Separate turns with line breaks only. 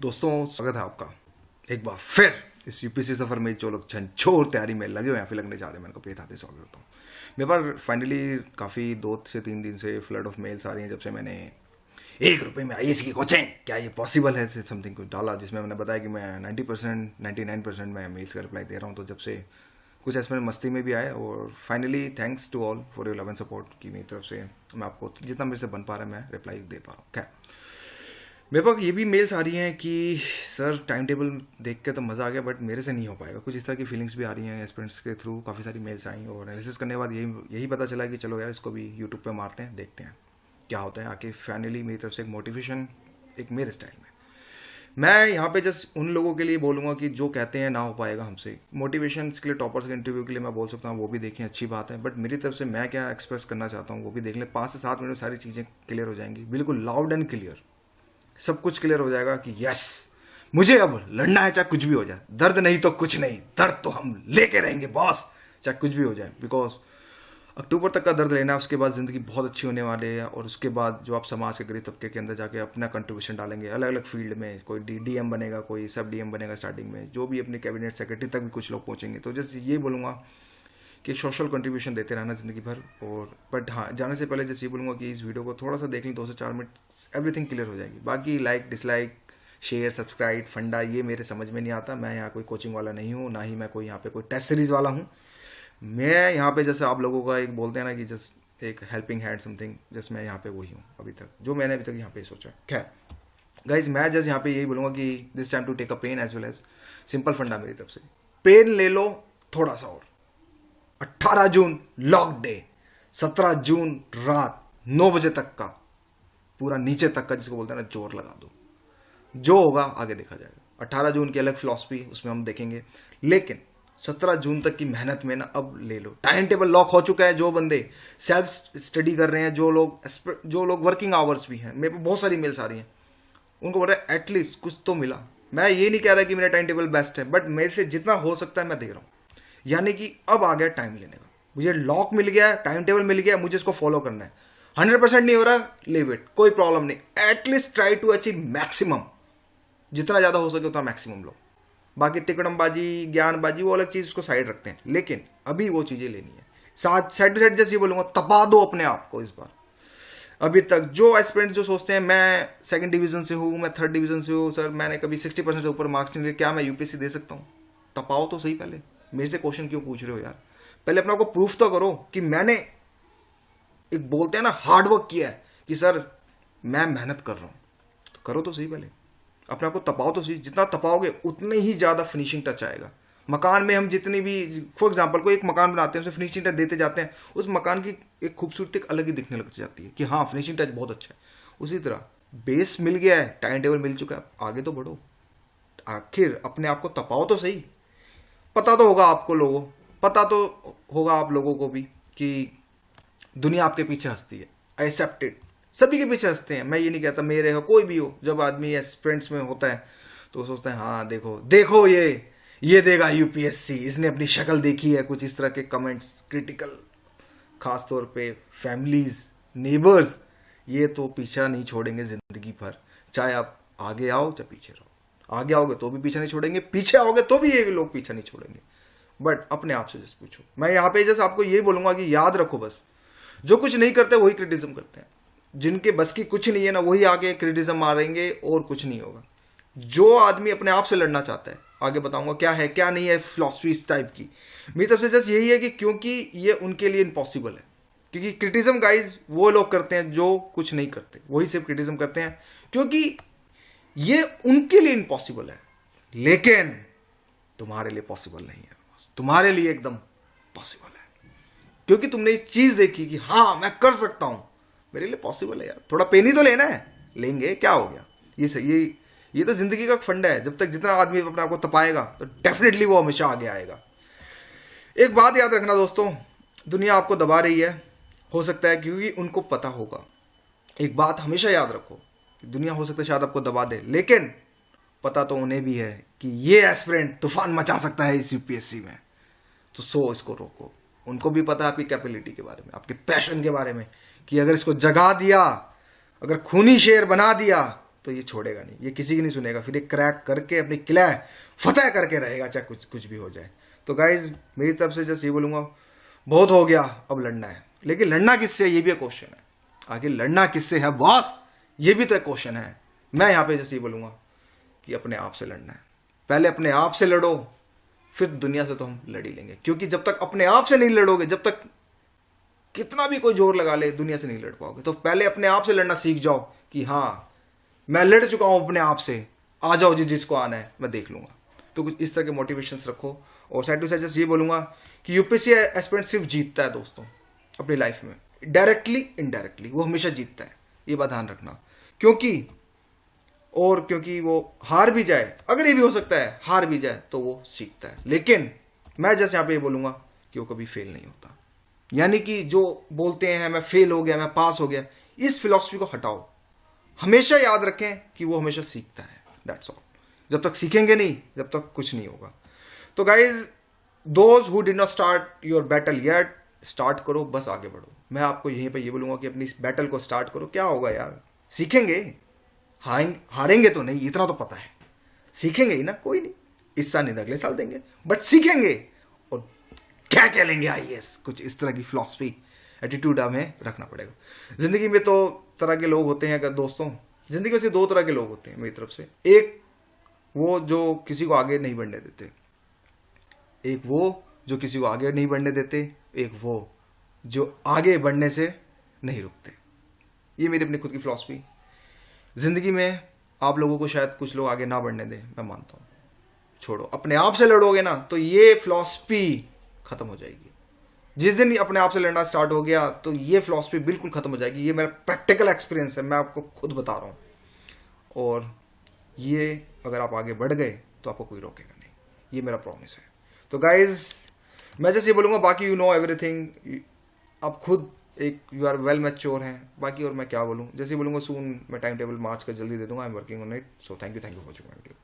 दोस्तों स्वागत है आपका एक बार फिर इस यूपीसी सफर में। जो लोग झंझोर तैयारी में लगे हुए हैं फिर लगने जा रहे हैं, मैं उनको बेहद स्वागत करता हूँ। मेरे पास फाइनली काफ़ी 2 से 3 दिन से फ्लड ऑफ मेल्स आ रही हैं जब से मैंने ₹1 में आईएएस की कोचिंग क्या ये पॉसिबल है से समथिंग कुछ डाला, जिसमें मैंने बताया कि मैं 90% 99% मैं मेल्स का रिप्लाई दे रहा हूँ। तो जब से कुछ ऐसे में मस्ती में भी आए और finally thanks to all for your love and support की मेरी तरफ से मैं आपको जितना मेरे से बन पा रहा है मैं रिप्लाई दे पा रहा हूँ। क्या मेरे पास ये भी मेल्स आ रही हैं कि सर टाइम टेबल देख के तो मज़ा आ गया बट मेरे से नहीं हो पाएगा, कुछ इस तरह की फीलिंग्स भी आ रही हैं एस्पिरेंट्स के थ्रू। काफ़ी सारी मेल्स आई और एनालिसिस करने के बाद यही पता चला कि चलो यार इसको भी यूट्यूब पे मारते हैं, देखते हैं क्या होता है। आके फाइनली मेरी तरफ से एक मोटिवेशन एक मेरे स्टाइल में मैं यहाँ पे जस्ट उन लोगों के लिए बोलूँगा कि जो कहते हैं ना हो पाएगा हमसे। मोटिवेशन के लिए टॉपर्स के इंटरव्यू के लिए मैं बोल सकता हूँ वो भी देखें, अच्छी बात है, बट मेरी तरफ से मैं क्या एक्सप्रेस करना चाहता हूँ वो भी देख लें। 5 से 7 मिनट में सारी चीज़ें क्लियर हो जाएंगी, बिल्कुल लाउड एंड क्लियर सब कुछ क्लियर हो जाएगा कि यस मुझे अब लड़ना है, चाहे कुछ भी हो जाए। दर्द नहीं तो कुछ नहीं, दर्द तो हम लेके रहेंगे बॉस, चाहे कुछ भी हो जाए। बिकॉज अक्टूबर तक का दर्द लेना है, उसके बाद ज़िंदगी बहुत अच्छी होने वाली है। और उसके बाद जो आप समाज के गरीब तबके के अंदर जाके अपना कंट्रीब्यूशन डालेंगे अलग अलग फील्ड में, कोई डीएम बनेगा, कोई सब डीएम बनेगा स्टार्टिंग में, जो भी अपने कैबिनेट सेक्रेटरी तक भी कुछ लोग पहुंचेंगे। तो जैसे ये बोलूँगा कि सोशल कंट्रीब्यूशन देते रहना ज़िंदगी भर। और बट हाँ, जाने से पहले जैसे ये बोलूँगा कि इस वीडियो को थोड़ा सा देख लें, 2 से 4 मिनट एवरीथिंग क्लियर हो जाएगी। बाकी लाइक डिसलाइक शेयर सब्सक्राइब फंडा ये मेरे समझ में नहीं आता। मैं यहाँ कोई कोचिंग वाला नहीं हूँ, ना ही मैं कोई यहाँ पे कोई टेस्ट सीरीज वाला हूँ। मैं यहाँ पे जैसे आप लोगों का एक बोलते हैं ना कि जस्ट एक हेल्पिंग हैंड समथिंग, जस्ट मैं यहाँ पे वही हूँ अभी तक, जो मैंने अभी तक यहाँ पे सोचा। खैर गाइज, मैं जस्ट यहाँ पे यही बोलूँगा कि this time to take a pen as well as simple funda मेरी तरफ से। पेन ले लो थोड़ा सा और। 18 जून लॉक डे, 17 जून रात 9 बजे तक का पूरा नीचे तक का जिसको बोलते हैं ना जोर लगा दो, जो होगा आगे देखा जाएगा। 18 जून की अलग फिलॉसफी उसमें हम देखेंगे, लेकिन 17 जून तक की मेहनत में ना अब ले लो। टाइम टेबल लॉक हो चुका है। जो बंदे सेल्फ स्टडी कर रहे हैं, जो लोग वर्किंग आवर्स भी हैं, मेरे को बहुत सारी मेल्स आ रही हैं, उनको बोल रहा है एटलीस्ट कुछ तो मिला। मैं ये नहीं कह रहा कि मेरा टाइम टेबल बेस्ट है, बट मेरे से जितना हो सकता है मैं दे रहा हूँ। यानी कि अब आ गया टाइम लेने का, मुझे लॉक मिल गया, टाइम टेबल मिल गया, मुझे इसको फॉलो करना है। 100% नहीं हो रहा, लीव इट, कोई प्रॉब्लम नहीं। At least try to achieve maximum, जितना ज्यादा हो सके उतना मैक्सिमम लो। बाकी टिकड़मबाजी ज्ञानबाजी वो अलग चीज, उसको साइड रखते हैं, लेकिन अभी वो चीजें लेनी है। साथ साइड टू साइड जैसे ये बोलूंगा, तपा दो अपने आप को इस बार। अभी तक जो एस्पिरेंट्स जो सोचते हैं मैं 2nd डिवीजन से हूँ, मैं 3rd डिवीजन से हूँ, सर मैंने कभी 60% से ऊपर मार्क्स नहीं लिए, क्या मैं यूपीएससी दे सकता हूँ? तपाओ तो सही पहले। मेरे से क्वेश्चन क्यों पूछ रहे हो यार? पहले अपने आप को प्रूफ तो करो कि मैंने एक बोलते हैं ना हार्डवर्क किया है, कि सर मैं मेहनत कर रहा हूं। तो करो तो सही, पहले अपने आप को तपाओ तो सही। जितना तपाओगे उतने ही ज्यादा फिनिशिंग टच आएगा। मकान में हम जितनी भी फॉर एग्जाम्पल कोई एक मकान बनाते हैं, उसे फिनिशिंग टच देते जाते हैं, उस मकान की एक खूबसूरती अलग ही दिखने लग जाती है कि हाँ फिनिशिंग टच बहुत अच्छा है। उसी तरह बेस मिल गया है, टाइम टेबल मिल चुका है, आगे तो बढ़ो। आखिर अपने आप को तपाओ तो सही। पता तो होगा आपको लोगों, पता तो होगा आप लोगों को भी कि दुनिया आपके पीछे हंसती है। एक्सेप्टेड, सभी के पीछे हंसते हैं। मैं ये नहीं कहता मेरे हो कोई भी हो, जब आदमी एस्पिरेंट्स में होता है तो सोचता है हाँ देखो देखो ये देगा यूपीएससी, इसने अपनी शक्ल देखी है। कुछ इस तरह के कमेंट्स क्रिटिकल, खास तौर पे फैमिलीज नेबर्स, ये तो पीछा नहीं छोड़ेंगे जिंदगी भर। चाहे आप आगे आओ चाहे पीछे रहो, आगे आओगे तो भी पीछा नहीं छोड़ेंगे, पीछे आओगे तो भी ये लोग पीछा नहीं छोड़ेंगे। बट अपने आप से जस्ट पूछो। मैं यहाँ पे जस्ट आपको ये बोलूंगा कि याद रखो, बस जो कुछ नहीं करते वही क्रिटिसिज्म करते हैं। जिनके बस की कुछ नहीं है ना, वही आगे क्रिटिसिज्म मारेंगे और कुछ नहीं होगा। जो आदमी अपने आप से लड़ना चाहता है, आगे बताऊंगा क्या है क्या नहीं है फिलॉसफी इस टाइप की। मेरी तरफ से जस्ट यही है कि क्योंकि ये उनके लिए इम्पॉसिबल है। क्योंकि क्रिटिसिज्म गाइज वो लोग करते हैं जो कुछ नहीं करते, वही सिर्फ क्रिटिसिज्म करते हैं, क्योंकि ये उनके लिए इम्पॉसिबल है। लेकिन तुम्हारे लिए पॉसिबल नहीं है, तुम्हारे लिए एकदम पॉसिबल है, क्योंकि तुमने एक चीज देखी कि हाँ मैं कर सकता हूं, मेरे लिए पॉसिबल है यार। थोड़ा पेन ही तो लेना है, लेंगे, क्या हो गया। ये सही, ये तो जिंदगी का फंडा है। जब तक जितना आदमी अपने आप को तपाएगा तो डेफिनेटली वो हमेशा आगे आएगा। एक बात याद रखना दोस्तों, दुनिया आपको दबा रही है, हो सकता है क्योंकि उनको पता होगा। एक बात हमेशा याद रखो, दुनिया हो सकता है शायद आपको दबा दे, लेकिन पता तो उन्हें भी है कि ये एस्पिरेंट तूफान मचा सकता है इस यूपीएससी में। तो इसको रोको। उनको भी पता है आपकी कैपेबिलिटी के बारे में, आपके पैशन के बारे में, कि अगर इसको जगा दिया, अगर खूनी शेर बना दिया तो ये छोड़ेगा नहीं, ये किसी की नहीं सुनेगा, फिर ये क्रैक करके अपनी किला फतेह करके रहेगा, चाहे कुछ कुछ भी हो जाए। तो गाइज मेरी तरफ से जस्ट ये बोलूँगा, बहुत हो गया, अब लड़ना है। लेकिन लड़ना किससे है, ये भी एक क्वेश्चन है। आगे लड़ना किससे है बॉस, ये भी तो एक क्वेश्चन है। मैं यहाँ पे जैसे ये बोलूँगा कि अपने आप से लड़ना है। पहले अपने आप से लड़ो, फिर दुनिया से तो हम लड़ ही लेंगे। क्योंकि जब तक अपने आप से नहीं लड़ोगे, जब तक कितना भी कोई जोर लगा ले, दुनिया से नहीं लड़ पाओगे। तो पहले अपने आप से लड़ना सीख जाओ कि हाँ मैं लड़ चुका हूं अपने आप से, आ जाओ जी, जिसको आना है मैं देख लूंगा। तो कुछ इस तरह के मोटिवेशंस रखो। और साइड टू साइड जस्ट ये बोलूंगा कि यूपीएससी एस्पिरेंट सिर्फ जीतता है दोस्तों अपनी लाइफ में, डायरेक्टली इनडायरेक्टली वो हमेशा जीतता है, ये बात ध्यान रखना। क्योंकि वो हार भी जाए, अगर ये भी हो सकता है हार भी जाए, तो वो सीखता है। लेकिन मैं जैसे यहाँ पे ये बोलूंगा कि वो कभी फेल नहीं होता। यानी कि जो बोलते हैं मैं फेल हो गया, मैं पास हो गया, इस फिलॉसफी को हटाओ। हमेशा याद रखें कि वो हमेशा सीखता है, दैट्स ऑल। जब तक सीखेंगे नहीं, जब तक कुछ नहीं होगा। तो guys, those who did not start your battle yet, start करो, बस आगे बढ़ो। मैं आपको यहीं पे ये बोलूंगा कि अपनी बैटल को स्टार्ट करो। क्या होगा यार, सीखेंगे, हारेंगे तो नहीं, इतना तो पता है। सीखेंगे ही ना, कोई नहीं, इस साल नहीं अगले साल देंगे, बट सीखेंगे और क्या क्या लेंगे आईएएस। कुछ इस तरह की फिलॉसफी, एटीट्यूड हमें रखना पड़ेगा। जिंदगी में तो तरह के लोग होते हैं। अगर दोस्तों, जिंदगी में से दो तरह के लोग होते हैं मेरी तरफ से। एक वो जो किसी को आगे नहीं बढ़ने देते, एक वो जो किसी को आगे नहीं बढ़ने देते, एक वो जो आगे बढ़ने से नहीं रुकते। ये मेरी अपनी खुद की फिलॉसफी। जिंदगी में आप लोगों को शायद कुछ लोग आगे ना बढ़ने दें, मैं मानता हूं, छोड़ो। अपने आप से लड़ोगे ना तो ये फिलॉसफी खत्म हो जाएगी। जिस दिन अपने आप से लड़ना स्टार्ट हो गया तो ये फिलॉसफी बिल्कुल खत्म हो जाएगी। ये मेरा प्रैक्टिकल एक्सपीरियंस है, मैं आपको खुद बता रहा हूं। और ये अगर आप आगे बढ़ गए तो आपको कोई रोकेगा नहीं, ये मेरा प्रॉमिस है। तो गाइज, मैं जैसे ये बोलूंगा, बाकी यू नो एवरीथिंग, आप खुद एक यू आर वेल मैच्योर हैं। बाकी और मैं क्या बोलूं, जैसे बोलूंगा सून मैं टाइम टेबल मार्च का जल्दी दे दूंगा। I am working on it. So thank you for watching my video.